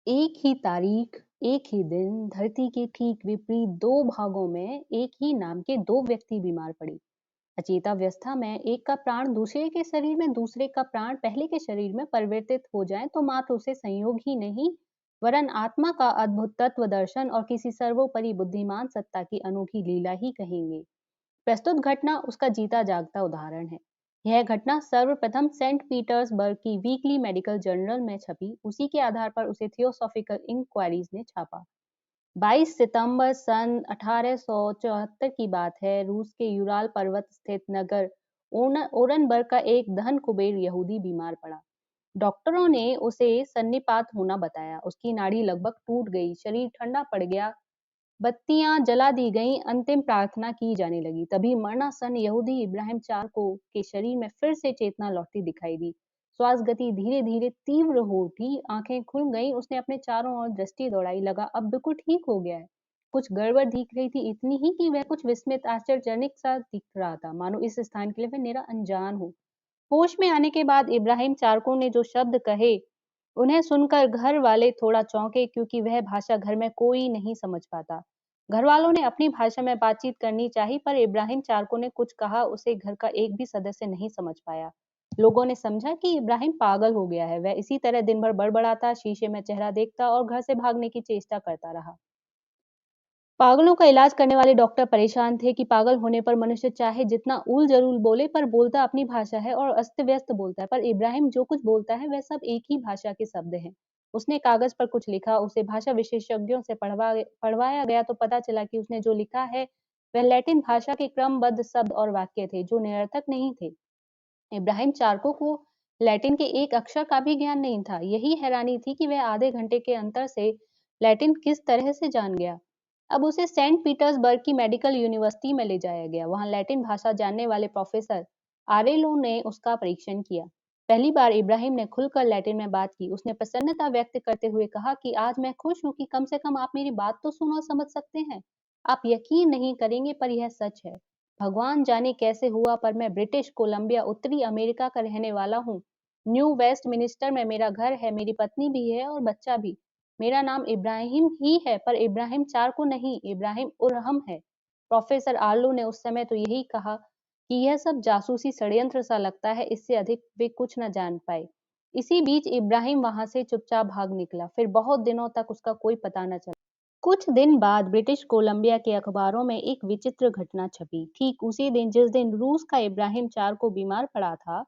एक ही तारीख, एक ही दिन, धरती के ठीक विपरीत दो भागों में एक ही नाम के दो व्यक्ति बीमार पड़े। अचेतावस्था में एक का प्राण दूसरे के शरीर में, दूसरे का प्राण पहले के शरीर में परिवर्तित हो जाए तो मात्र उसे संयोग ही नहीं, वरन आत्मा का अद्भुत तत्व दर्शन और किसी सर्वोपरि बुद्धिमान सत्ता की अनोखी लीला ही कहेंगे। प्रस्तुत घटना उसका जीता जागता उदाहरण है। यह घटना सर्वप्रथम सेंट पीटर्सबर्ग की वीकली मेडिकल जर्नल में छपी। उसी के आधार पर उसे थियोसॉफिकल इंक्वायरीज ने छापा। 22 सितंबर सन 1874 की बात है। रूस के यूराल पर्वत स्थित नगर ओरनबर्ग का एक धन कुबेर यहूदी बीमार पड़ा। डॉक्टरों ने उसे सन्निपात होना बताया। उसकी नाड़ी लगभग टूट गई, शरीर ठंडा पड़ गया, बत्तियां जला दी गईं, अंतिम प्रार्थना की जाने लगी। तभी मरणासन यहूदी इब्राहिम चारको के शरीर में फिर से चेतना लौटती दिखाई दी। श्वास गति धीरे धीरे तीव्र हो उठी, आंखें खुल गईं। उसने अपने चारों ओर दृष्टि दौड़ाई, लगा अब बिल्कुल ठीक हो गया है। कुछ गड़बड़ दिख रही थी, इतनी ही कि वह कुछ विस्मित आश्चर्यजनक सा दिख रहा था, मानो इस स्थान के लिए वह निरा अनजान हो। होश में आने के बाद इब्राहिम चारको ने जो शब्द कहे, उन्हें सुनकर घर वाले थोड़ा चौंके, क्योंकि वह भाषा घर में कोई नहीं समझ पाता। घर वालों ने अपनी भाषा में बातचीत करनी चाही, पर इब्राहिम चारको ने कुछ कहा, उसे घर का एक भी सदस्य नहीं समझ पाया। लोगों ने समझा कि इब्राहिम पागल हो गया है। वह इसी तरह दिन भर बड़बड़ाता, शीशे में चेहरा देखता और घर से भागने की चेष्टा करता रहा। पागलों का इलाज करने वाले डॉक्टर परेशान थे कि पागल होने पर मनुष्य चाहे जितना ऊल जरूल बोले, पर बोलता अपनी भाषा है और अस्त व्यस्त बोलता है। पर इब्राहिम जो कुछ बोलता है वह सब एक ही भाषा के शब्द हैं। उसने कागज पर कुछ लिखा, उसे भाषा विशेषज्ञों से पढ़वाया गया तो पता चला कि उसने जो लिखा है वह लैटिन भाषा के क्रमबद्ध शब्द और वाक्य थे, जो निरर्थक नहीं थे। इब्राहिम चारको को लैटिन के एक अक्षर का भी ज्ञान नहीं था। यही हैरानी थी कि वह आधे घंटे के अंतर से लैटिन किस तरह से जान गया। अब उसे सेंट पीटर्सबर्ग की मेडिकल यूनिवर्सिटी में ले जाया गया। वहां लैटिन भाषा जानने वाले प्रोफेसर आरेलो ने उसका परीक्षण किया। पहली बार इब्राहिम ने खुलकर लैटिन में बात की। उसने प्रसन्नता व्यक्त करते हुए कहा कि आज मैं खुश हूं कि कम से कम आप मेरी बात तो सुन और समझ सकते हैं। आप यकीन नहीं करेंगे, पर यह सच है। भगवान जाने कैसे हुआ, पर मैं ब्रिटिश कोलंबिया, उत्तरी अमेरिका का रहने वाला हूँ। न्यू वेस्ट मिनिस्टर में मेरा घर है, मेरी पत्नी भी है और बच्चा भी। मेरा नाम इब्राहिम ही है, पर इब्राहिम चार को नहीं, इब्राहिम उरहम है। प्रोफेसर आर्लो ने उस समय तो यही कहा कि यह सब जासूसी षड्यंत्र सा लगता है, इससे अधिक वे कुछ न जान पाए। इसी बीच इब्राहिम वहां से चुपचाप भाग निकला। फिर बहुत दिनों तक उसका कोई पता न चला। कुछ दिन बाद ब्रिटिश कोलंबिया के अखबारों में एक विचित्र घटना छपी। ठीक उसी दिन जिस दिन रूस का इब्राहिम चार को बीमार पड़ा था,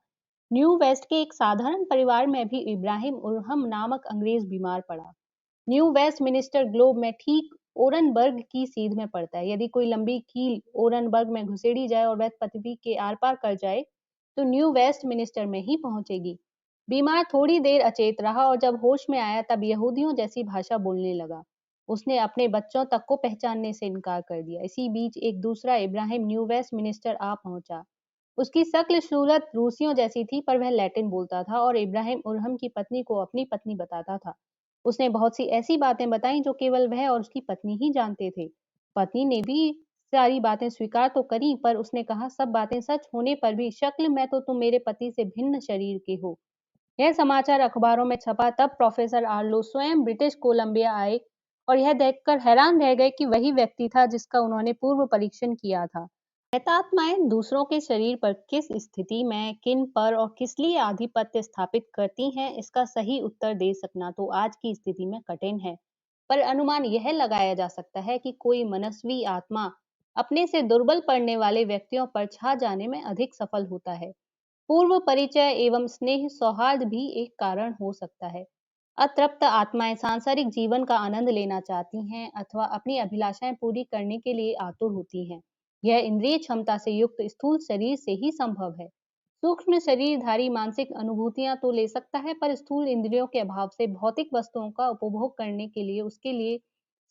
न्यू वेस्ट के एक साधारण परिवार में भी इब्राहिम उरहम नामक अंग्रेज बीमार पड़ा। न्यू वेस्ट मिनिस्टर ग्लोब में ठीक ओरनबर्ग की सीध में पड़ता है। यदि कोई लंबी कील ओरनबर्ग में घुसेड़ी जाए और वह पृथ्वी के आर पार कर जाए तो न्यू वेस्ट मिनिस्टर में ही पहुंचेगी। बीमार थोड़ी देर अचेत रहा और जब होश में आया तब यहूदियों जैसी भाषा बोलने लगा। उसने अपने बच्चों तक को पहचानने से इनकार कर दिया। इसी बीच एक दूसरा इब्राहिम न्यू वेस्ट मिनिस्टर आ पहुंचा। उसकी शक्ल सूरत रूसियों जैसी थी, पर वह लैटिन बोलता था और इब्राहिम उरहम की पत्नी को अपनी पत्नी बताता था। उसने बहुत सी ऐसी बातें बताई जो केवल वह और उसकी पत्नी ही जानते थे। पत्नी ने भी सारी बातें स्वीकार तो करी, पर उसने कहा सब बातें सच होने पर भी शक्ल में तो तुम मेरे पति से भिन्न शरीर के हो। यह समाचार अखबारों में छपा तब प्रोफेसर आर्लो स्वयं ब्रिटिश कोलंबिया आए और यह देखकर हैरान रह गए कि वही व्यक्ति था जिसका उन्होंने पूर्व परीक्षण किया था। प्रेतात्माएं दूसरों के शरीर पर किस स्थिति में, किन पर और किस लिए आधिपत्य स्थापित करती हैं, इसका सही उत्तर दे सकना तो आज की स्थिति में कठिन है। पर अनुमान यह लगाया जा सकता है कि कोई मनस्वी आत्मा अपने से दुर्बल पड़ने वाले व्यक्तियों पर छा जाने में अधिक सफल होता है। पूर्व परिचय एवं स्नेह सौहार्द भी एक कारण हो सकता है। अतृप्त आत्माएं सांसारिक जीवन का आनंद लेना चाहती हैं अथवा अपनी अभिलाषाएं पूरी करने के लिए आतुर होती हैं। यह इंद्रिय क्षमता से युक्त स्थूल शरीर से ही संभव है। सूक्ष्म शरीरधारी मानसिक अनुभूतियां तो ले सकता है, पर स्थूल इंद्रियों के अभाव से भौतिक वस्तुओं का उपभोग करने के लिए उसके लिए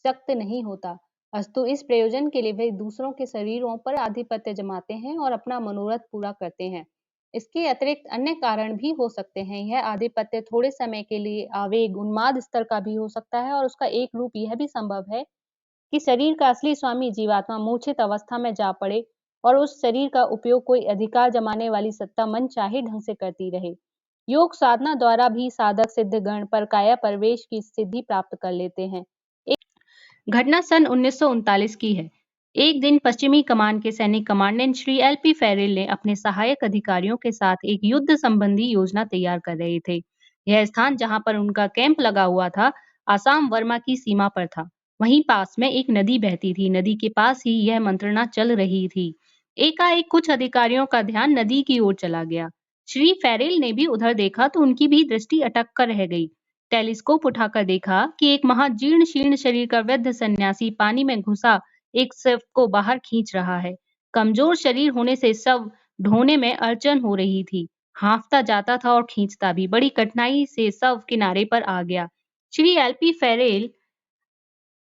सख्त नहीं होता। अस्तु इस प्रयोजन के लिए वे दूसरों के शरीरों पर आधिपत्य जमाते हैं और अपना मनोरथ पूरा करते हैं। इसके अतिरिक्त अन्य कारण भी हो सकते हैं। यह आधिपत्य थोड़े समय के लिए आवेग उन्माद स्तर का भी हो सकता है और उसका एक रूप यह भी संभव है कि शरीर का असली स्वामी जीवात्मा मूर्छित अवस्था में जा पड़े और उस शरीर का उपयोग कोई अधिकार जमाने वाली सत्ता मन चाहे ढंग से करती रहे। योग साधना द्वारा भी साधक सिद्धगण पर काया प्रवेश की सिद्धि प्राप्त कर लेते हैं। घटना सन 1939 की है। एक दिन पश्चिमी कमान के सैनिक कमांडेंट श्री एल.पी. फेरिल ने अपने सहायक अधिकारियों के साथ एक युद्ध संबंधी योजना तैयार कर रहे थे। यह स्थान जहां पर उनका कैंप लगा हुआ था, आसाम वर्मा की सीमा पर था। वहीं पास में एक नदी बहती थी। नदी के पास ही यह मंत्रणा चल रही थी। एकाएक कुछ अधिकारियों का ध्यान नदी की ओर चला गया। श्री फेरिल ने भी उधर देखा तो उनकी भी दृष्टि अटक कर रह गई। टेलीस्कोप उठाकर देखा कि एक महाजीर्ण शीर्ण शरीर का वृद्ध सन्यासी पानी में घुसा एक शव को बाहर खींच रहा है। कमजोर शरीर होने से शव ढोने में अड़चन हो रही थी। हाँफता जाता था और खींचता भी। बड़ी कठिनाई से शव किनारे पर आ गया। श्री एल.पी. फेरेल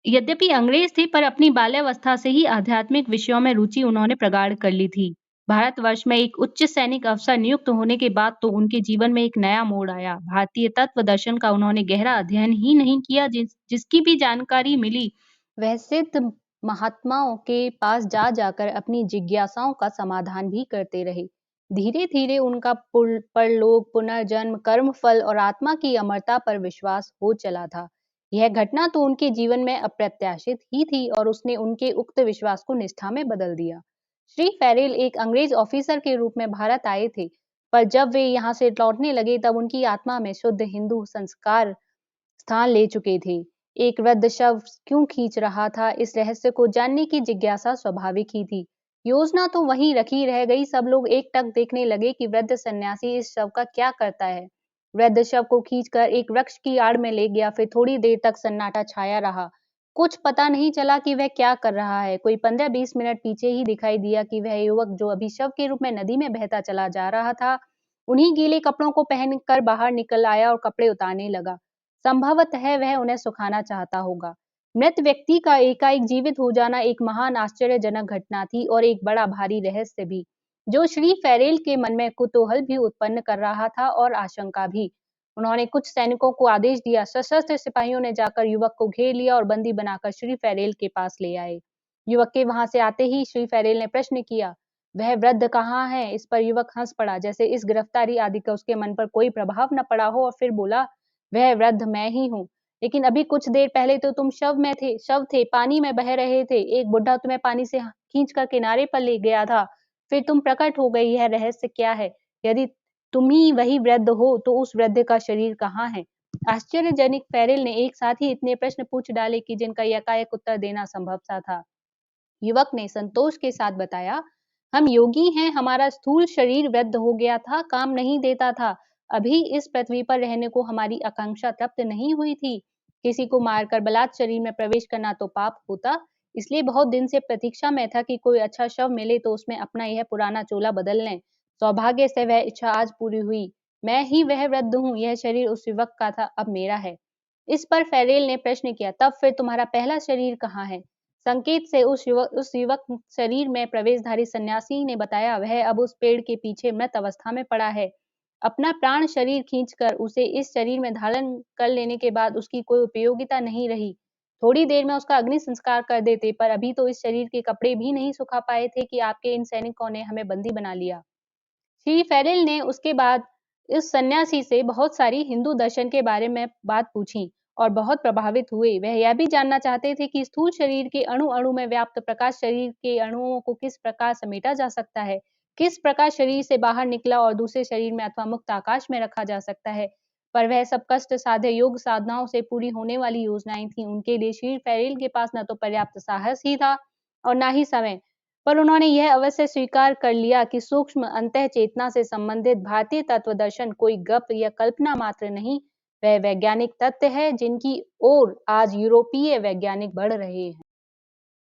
यद्यपि अंग्रेज थे पर अपनी बाल्यावस्था से ही आध्यात्मिक विषयों में रुचि उन्होंने प्रगाढ़ कर ली थी। भारतवर्ष में एक उच्च सैनिक अफसर नियुक्त होने के बाद तो उनके जीवन में एक नया मोड़ आया। भारतीय तत्व दर्शन का उन्होंने गहरा अध्ययन ही नहीं किया, जिसकी भी जानकारी मिली वह सिद्ध महात्माओं के पास जा जाकर अपनी जिज्ञासाओं का समाधान भी करते रहे। धीरे धीरे उनका परलोक, पुनर्जन्म, कर्म फल और आत्मा की अमरता पर विश्वास हो चला था। यह घटना तो उनके जीवन में अप्रत्याशित ही थी और उसने उनके उक्त विश्वास को निष्ठा में बदल दिया। श्री फेरिल एक अंग्रेज ऑफिसर के रूप में भारत आए थे, पर जब वे यहाँ से लौटने लगे तब उनकी आत्मा में शुद्ध हिंदू संस्कार स्थान ले चुके थे। एक वृद्ध शव क्यों खींच रहा था, इस रहस्य को जानने की जिज्ञासा स्वाभाविक ही थी। योजना तो वहीं रखी रह गई। सब लोग एकटक देखने लगे कि वृद्ध सन्यासी इस शव का क्या करता है। वृद्ध शव को खींचकर एक वृक्ष की आड़ में ले गया। फिर थोड़ी देर तक सन्नाटा छाया रहा। कुछ पता नहीं चला कि वह क्या कर रहा है। कोई 15-20 मिनट पीछे ही दिखाई दिया कि वह युवक जो अभी शव के रूप में नदी में बहता चला जा रहा था, उन्हीं गीले कपड़ों को पहनकर बाहर निकल आया और कपड़े उतारने लगा। संभवतः वह उन्हें सुखाना चाहता होगा। मृत व्यक्ति का एकाएक जीवित हो जाना एक महान आश्चर्यजनक घटना थी और एक बड़ा भारी रहस्य भी, जो श्री फेरेल के मन में कुतूहल भी उत्पन्न कर रहा था और आशंका भी। उन्होंने कुछ सैनिकों को आदेश दिया। सशस्त्र सिपाहियों ने जाकर युवक को घेर लिया और बंदी बनाकर श्री फेरेल के पास ले आए। युवक के वहां से आते ही श्री फेरेल ने प्रश्न किया, वह वृद्ध कहाँ है? इस पर युवक हंस पड़ा, जैसे इस गिरफ्तारी आदि का उसके मन पर कोई प्रभाव न पड़ा हो, और फिर बोला, वह वृद्ध मैं ही हूँ। लेकिन अभी कुछ देर पहले तो तुम शव थे, पानी में बह रहे थे। एक बुढ़ा तुम्हें पानी से खींचकर किनारे पर ले गया था। फिर तुम प्रकट हो गई। यह रहस्य क्या है? यदि तुम ही वही वृद्ध हो तो उस वृद्ध का शरीर कहाँ है? आश्चर्यजनक फेरिल ने एक साथ ही इतने प्रश्न पूछ डाले कि जिनका एकाएक उत्तर देना संभव सा था। युवक ने संतोष के साथ बताया, हम योगी हैं, हमारा स्थूल शरीर वृद्ध हो गया था, काम नहीं देता था। अभी इस पृथ्वी पर रहने को हमारी आकांक्षा तृप्त नहीं हुई थी। किसी को मारकर बलात् शरीर में प्रवेश करना तो पाप होता, इसलिए बहुत दिन से प्रतीक्षा में था कि कोई अच्छा शव मिले तो उसमें अपना यह पुराना चोला बदल लें। सौभाग्य से वह इच्छा आज पूरी हुई। मैं ही वह वृद्ध हूँ, यह शरीर उस युवक का था, अब मेरा है। इस पर फेरेल ने प्रश्न किया, तब फिर तुम्हारा पहला शरीर कहाँ है? संकेत से उस युवक शरीर में प्रवेशधारी सन्यासी ने बताया, वह अब उस पेड़ के पीछे मृत अवस्था में पड़ा है। अपना प्राण शरीर खींचकर उसे इस शरीर में धारण कर लेने के बाद उसकी कोई उपयोगिता नहीं रही। थोड़ी देर में उसका अग्नि संस्कार कर देते, पर अभी तो इस शरीर के कपड़े भी नहीं सुखा पाए थे कि आपके इन सैनिकों ने हमें बंदी बना लिया। श्री फेरिल ने उसके बाद इस सन्यासी से बहुत सारी हिंदू दर्शन के बारे में बात पूछी और बहुत प्रभावित हुए। वह यह भी जानना चाहते थे कि स्थूल शरीर के अणु अणु में व्याप्त प्रकाश शरीर के अणुओं को किस प्रकार समेटा जा सकता है, किस प्रकार शरीर से बाहर निकला और दूसरे शरीर में अथवा मुक्त आकाश में रखा जा सकता है। पर वह सब कष्ट साध्य योग साधनाओं से पूरी होने वाली योजनाएं थी। उनके लिए श्री फेरिल के पास न तो पर्याप्त साहस ही था और न ही समय। पर उन्होंने यह अवश्य स्वीकार कर लिया कि सूक्ष्म अंतः चेतना से संबंधित भारतीय तत्व दर्शन कोई गप या कल्पना मात्र नहीं, वह वैज्ञानिक तथ्य है जिनकी ओर आज यूरोपीय वैज्ञानिक बढ़ रहे हैं।